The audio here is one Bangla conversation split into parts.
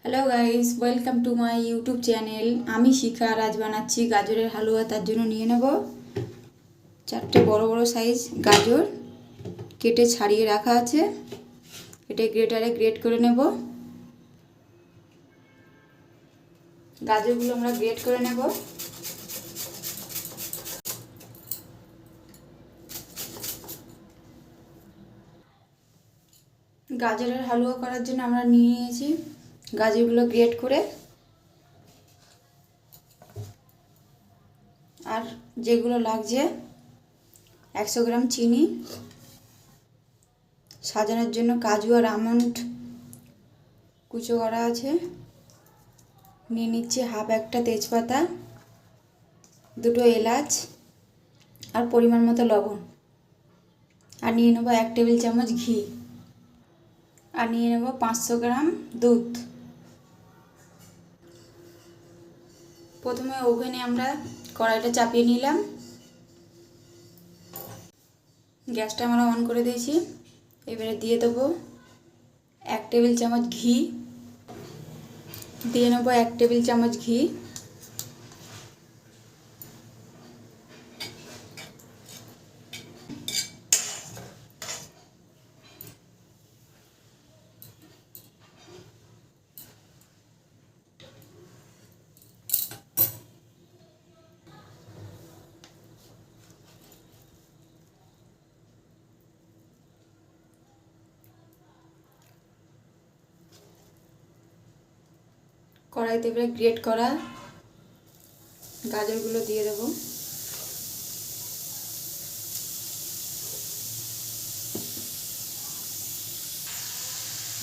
Hello guys, welcome to my YouTube channel. আমি শিখা আর আজ বানাচ্ছি গাজরের হালুয়া। তার জন্য নিয়ে নেব 4টে বড় বড় সাইজ গাজর, কেটে ছাড়িয়ে রাখা আছে। এটা গ্রেটারে গ্রেট করে নেব। গাজরগুলো আমরা গ্রেট করে নেব। গাজরের হালুয়া করার জন্য আমরা নিয়ে নিয়েছি গাজরগুলো গ্রেট করে, আর যেগুলো লাগছে 100 গ্রাম চিনি, সাজানোর জন্য কাজু আর আমন্ড কুচো করা আছে। নিয়ে নিচ্ছি হাফ একটা তেজপাতা, 2টো এলাচ আর পরিমাণ মতো লবণ। আর নিয়ে নেব 1 টেবিল চামচ ঘি। আর নিয়ে নেব 500 গ্রাম দুধ। প্রথমে ওভেনে আমরা কড়াইটা চাপিয়ে নিলাম। গ্যাসটা আমরা অন করে দিয়েছি। এবারে দিয়ে দেবো 1 টেবিল চামচ ঘি। দিয়ে নেব 1 টেবিল চামচ ঘি। কড়াইতে এবারে গ্রেট করা গাজরগুলো দিয়ে দেবো।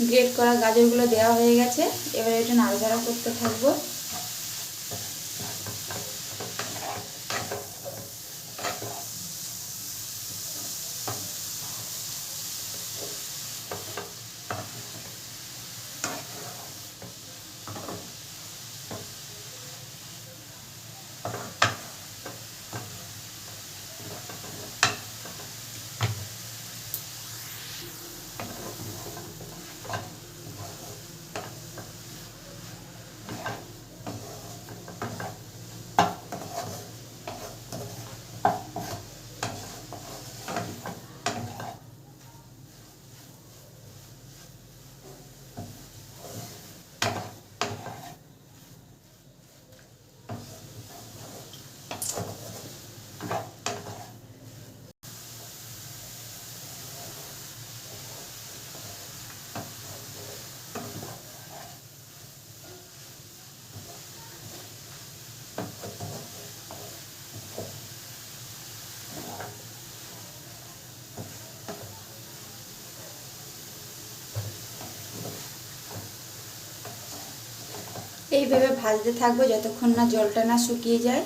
গ্রেট করা গাজরগুলো দেওয়া হয়ে গেছে। এবারে এটা নাড়াচাড়া করতে থাকবো। এইভাবে ভাজতে থাকবো যতক্ষণ না জলটা না শুকিয়ে যায়।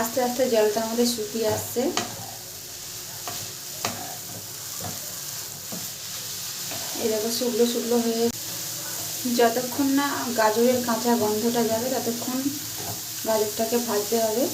আস্তে আস্তে জলটা আমাদের শুকিয়ে আসছে। এই দেখো শুকনো শুকনো হয়ে, যতক্ষণ না গাজরের কাঁচা গন্ধটা যাবে ততক্ষণ গাজরটাকে ভাজতে হবে।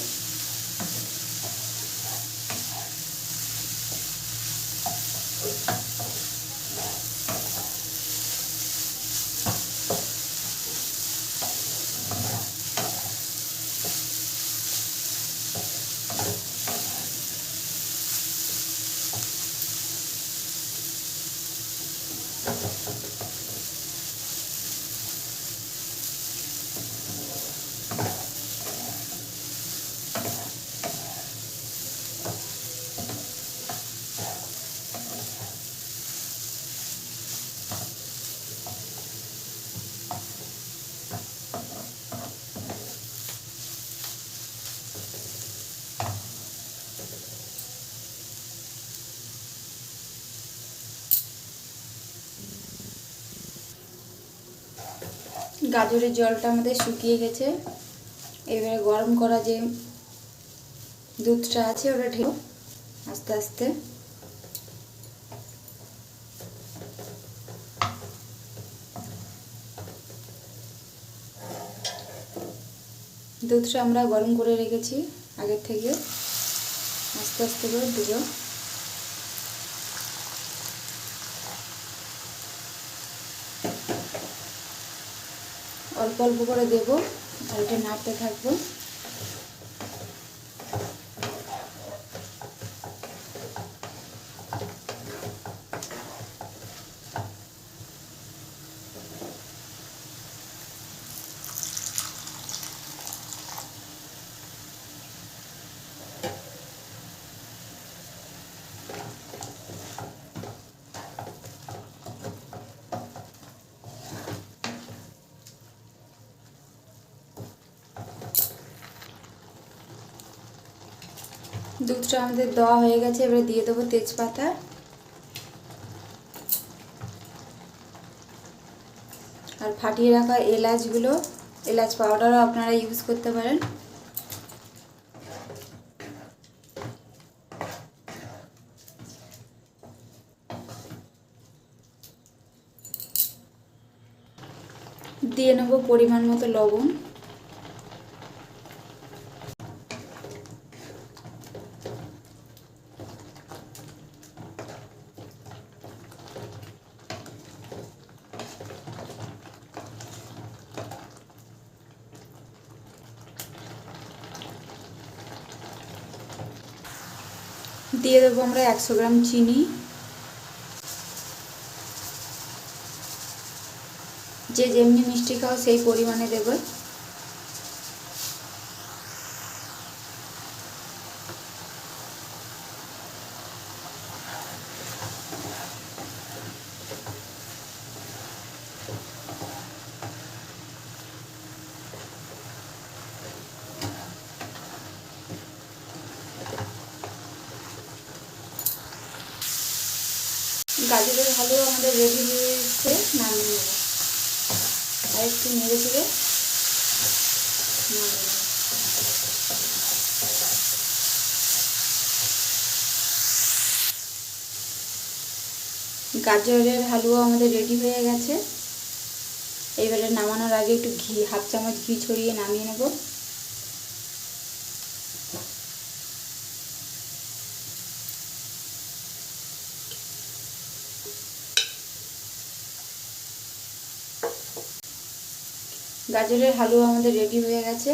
গাজরের জলটা আমাদের শুকিয়ে গেছে। এবারে গরম করা যে দুধটা আছে ওটা ঢেলে আস্তে আস্তে। দুধটা আমরা গরম করে রেখেছি আগের থেকে, আস্তে আস্তে করে দেবো। অল্প অল্প করে দেবো আর এটা নাড়তে থাকবো। দুধটা আমাদের দেওয়া হয়ে গেছে, এবারে দিয়ে দেবো তেজপাতা আর ফাটিয়ে রাখা এলাচগুলো। এলাচ পাউডারও আপনারা ইউজ করতে পারেন। দিয়ে নেব পরিমাণ মতো লবণ। দিয়ে দেবো আমরা 100 গ্রাম চিনি। যে যেমনি মিষ্টি খাও সেই পরিমাণে দেবে। গাজরের হালুয়া আমাদের রেডি হয়ে এসেছে, নামিয়ে নেব। আর একটু নেড়ে চেড়ে নামিয়ে নেব। গাজরের হালুয়া আমাদের রেডি হয়ে গেছে। এবারে নামানোর আগে একটু ঘি, 1/2 চামচ ঘি ছড়িয়ে নামিয়ে নেব। গাজরের হালুয়া আমাদের রেডি হয়ে গেছে,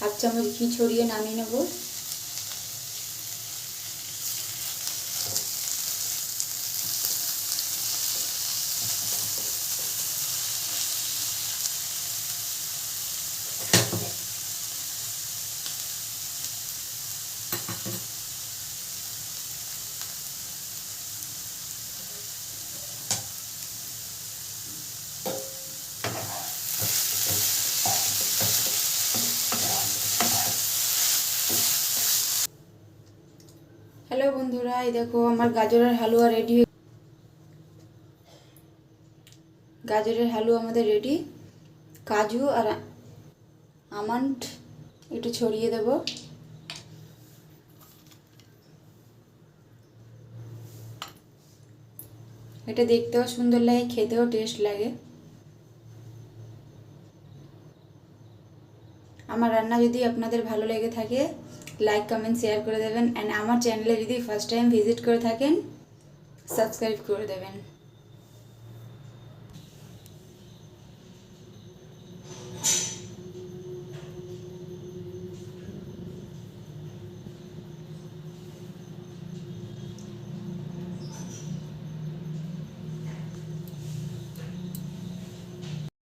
1/2 চামচ ঘি ছড়িয়ে নামিয়ে নেব। হ্যালো বন্ধুরা, এই দেখো আমার গাজরের হালুয়া রেডি। গাজরের হালুয়া আমাদের রেডি। কাজু আর আমন্ড একটু ছড়িয়ে দেব। এটা দেখতেও সুন্দর লাগে, খেতেও টেস্ট লাগে। আমার রান্না যদি আপনাদের ভালো লেগে থাকে লাইক কমেন্ট শেয়ার করে দেবেন, অ্যান্ড আমার চ্যানেলে যদি ফার্স্ট টাইম ভিজিট করে থাকেন সাবস্ক্রাইব করে দেবেন।